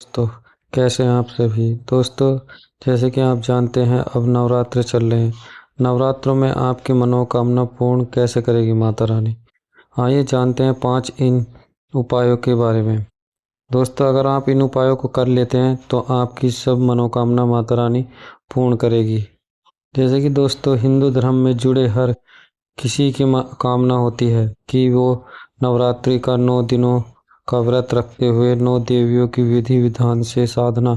दोस्तों, कैसे हैं आप सभी दोस्तों। जैसे कि आप जानते हैं अब नवरात्र चल रहे हैं। नवरात्रों में आपकी मनोकामना पूर्ण कैसे करेगी माता रानी। आइए जानते हैं 5 इन उपायों के बारे में। दोस्तों, अगर आप इन उपायों को कर लेते हैं तो आपकी सब मनोकामना माता रानी पूर्ण करेगी। जैसे कि दोस्तों, हिंदू धर्म में जुड़े हर किसी की कामना होती है कि वो नवरात्रि का 9 दिनों का व्रत रखते हुए 9 देवियों की विधि विधान से साधना,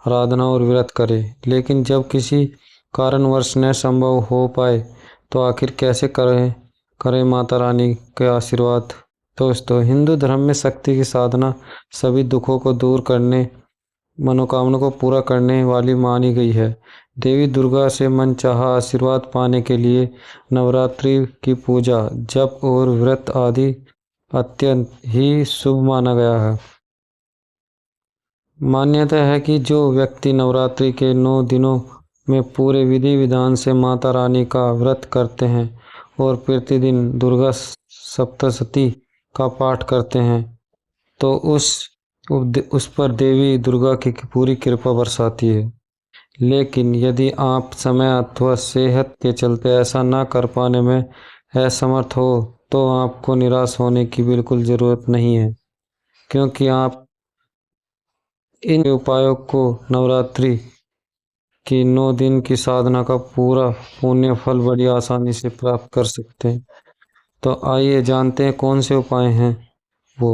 आराधना और व्रत करे। लेकिन जब किसी कारणवश न संभव हो पाए तो आखिर कैसे करें माता रानी के आशीर्वाद। दोस्तों, हिंदू धर्म में शक्ति की साधना सभी दुखों को दूर करने, मनोकामना को पूरा करने वाली मानी गई है। देवी दुर्गा से मनचाहा आशीर्वाद पाने के लिए नवरात्रि की पूजा, जप और व्रत आदि अत्यंत ही शुभ माना गया है। मान्यता है कि जो व्यक्ति नवरात्रि के 9 दिनों में पूरे विधि विधान से माता रानी का व्रत करते हैं और प्रतिदिन दुर्गा सप्तशती का पाठ करते हैं तो उस पर देवी दुर्गा की पूरी कृपा बरसाती है। लेकिन यदि आप समय अथवा सेहत के चलते ऐसा ना कर पाने में असमर्थ हो तो आपको निराश होने की बिल्कुल ज़रूरत नहीं है, क्योंकि आप इन उपायों को नवरात्रि की 9 दिन की साधना का पूरा पुण्य फल बड़ी आसानी से प्राप्त कर सकते हैं। तो आइए जानते हैं कौन से उपाय हैं वो।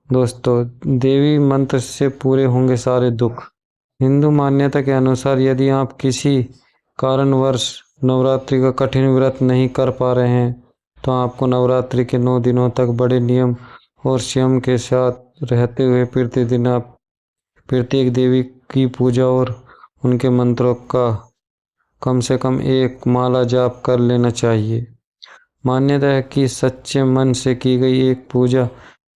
दोस्तों, देवी मंत्र से पूरे होंगे सारे दुख। हिंदू मान्यता के अनुसार यदि आप किसी कारणवश नवरात्रि का कठिन व्रत नहीं कर पा रहे हैं तो आपको नवरात्रि के 9 दिनों तक बड़े नियम और संयम के साथ रहते हुए प्रतिदिन आप प्रत्येक देवी की पूजा और उनके मंत्रों का कम से कम एक माला जाप कर लेना चाहिए। मान्यता है कि सच्चे मन से की गई एक पूजा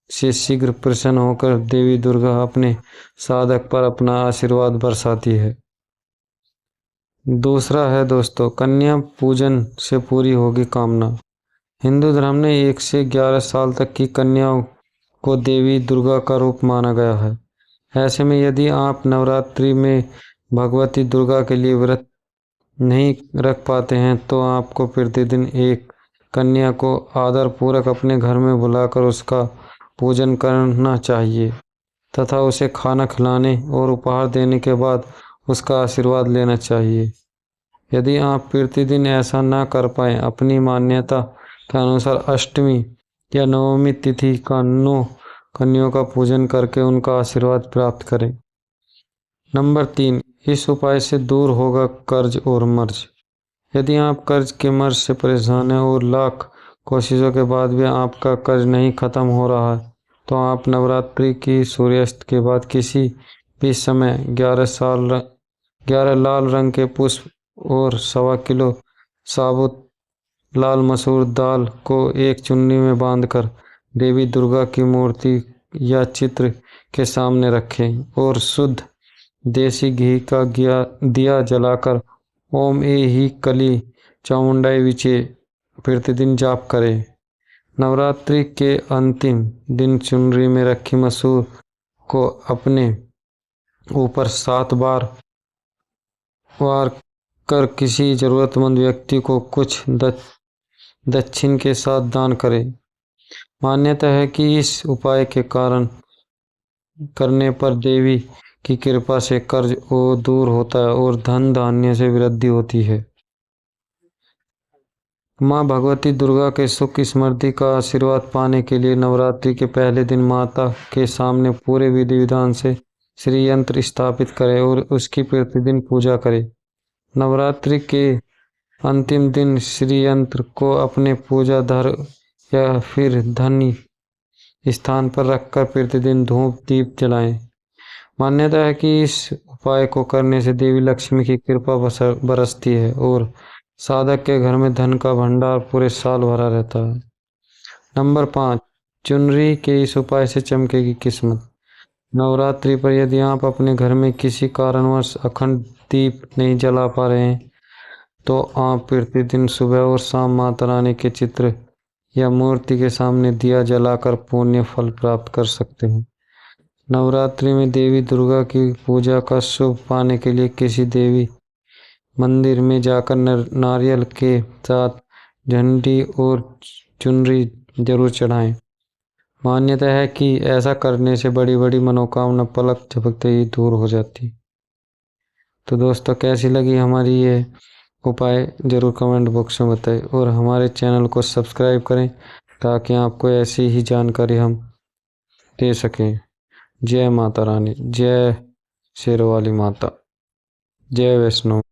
से शीघ्र प्रसन्न होकर देवी दुर्गा अपने साधक पर अपना आशीर्वाद बरसाती है। दूसरा है दोस्तों, कन्या पूजन से पूरी होगी कामना। हिंदू धर्म ने 1 से 11 साल तक की कन्याओं को देवी दुर्गा का रूप माना गया है। ऐसे में यदि आप नवरात्रि में भगवती दुर्गा के लिए व्रत नहीं रख पाते हैं तो आपको प्रतिदिन एक कन्या को आदर पूर्वक अपने घर में बुलाकर उसका पूजन करना चाहिए तथा उसे खाना खिलाने और उपहार देने के बाद उसका आशीर्वाद लेना चाहिए। यदि आप प्रतिदिन ऐसा ना कर पाए, अपनी मान्यता के अनुसार अष्टमी या नवमी तिथि का 9 कन्याओं का पूजन करके उनका आशीर्वाद प्राप्त करें। नंबर 3, इस उपाय से दूर होगा कर्ज और मर्ज। यदि आप कर्ज के मर्ज से परेशान हैं और लाख कोशिशों के बाद भी आपका कर्ज नहीं खत्म हो रहा है तो आप नवरात्रि की सूर्यास्त के बाद किसी भी समय 11 लाल रंग के पुष्प और 1.25 किलो साबुत लाल मसूर दाल को एक चुन्नी में बांधकर देवी दुर्गा की मूर्ति या चित्र के सामने रखें और शुद्ध देसी घी का दिया जलाकर ओम ए ही कली चामुंडाई विचे प्रतिदिन जाप करें। नवरात्रि के अंतिम दिन चुनरी में रखी मसूर को अपने ऊपर 7 बार वार कर किसी जरूरतमंद व्यक्ति को कुछ दक्षिण के साथ दान करें। मान्यता है कि इस उपाय के कारण करने पर देवी की कृपा से कर्ज दूर होता है और धन धान्य से वृद्धि होती है। माँ भगवती दुर्गा के सुख समृद्धि का आशीर्वाद पाने के लिए नवरात्रि के पहले दिन माता के सामने पूरे विधि विधान से श्री यंत्र स्थापित करें और उसकी प्रतिदिन पूजा करें। नवरात्रि के अंतिम दिन श्री यंत्र को अपने पूजा धर या फिर धनी स्थान पर रखकर प्रतिदिन धूप दीप जलाएं। मान्यता है कि इस उपाय को करने से देवी लक्ष्मी की कृपा बरसती है और साधक के घर में धन का भंडार पूरे साल भरा रहता है। नंबर 5, चुनरी के इस उपाय से चमकेगी किस्मत। नवरात्रि पर यदि आप अपने घर में किसी कारणवश अखंड दीप नहीं जला पा रहे हैं तो आप प्रतिदिन सुबह और शाम माता रानी के चित्र या मूर्ति के सामने दिया जलाकर पुण्य फल प्राप्त कर सकते हैं। नवरात्रि में देवी दुर्गा की पूजा का शुभ पाने के लिए किसी देवी मंदिर में जाकर नारियल के साथ झंडी और चुनरी जरूर चढ़ाएं। मान्यता है कि ऐसा करने से बड़ी बड़ी मनोकामना पलक झपकते ही दूर हो जाती। तो दोस्तों, कैसी लगी हमारी ये उपाय जरूर कमेंट बॉक्स में बताएं और हमारे चैनल को सब्सक्राइब करें ताकि आपको ऐसी ही जानकारी हम दे सकें। जय माता रानी, जय शेरों वाली माता, जय वैष्णो।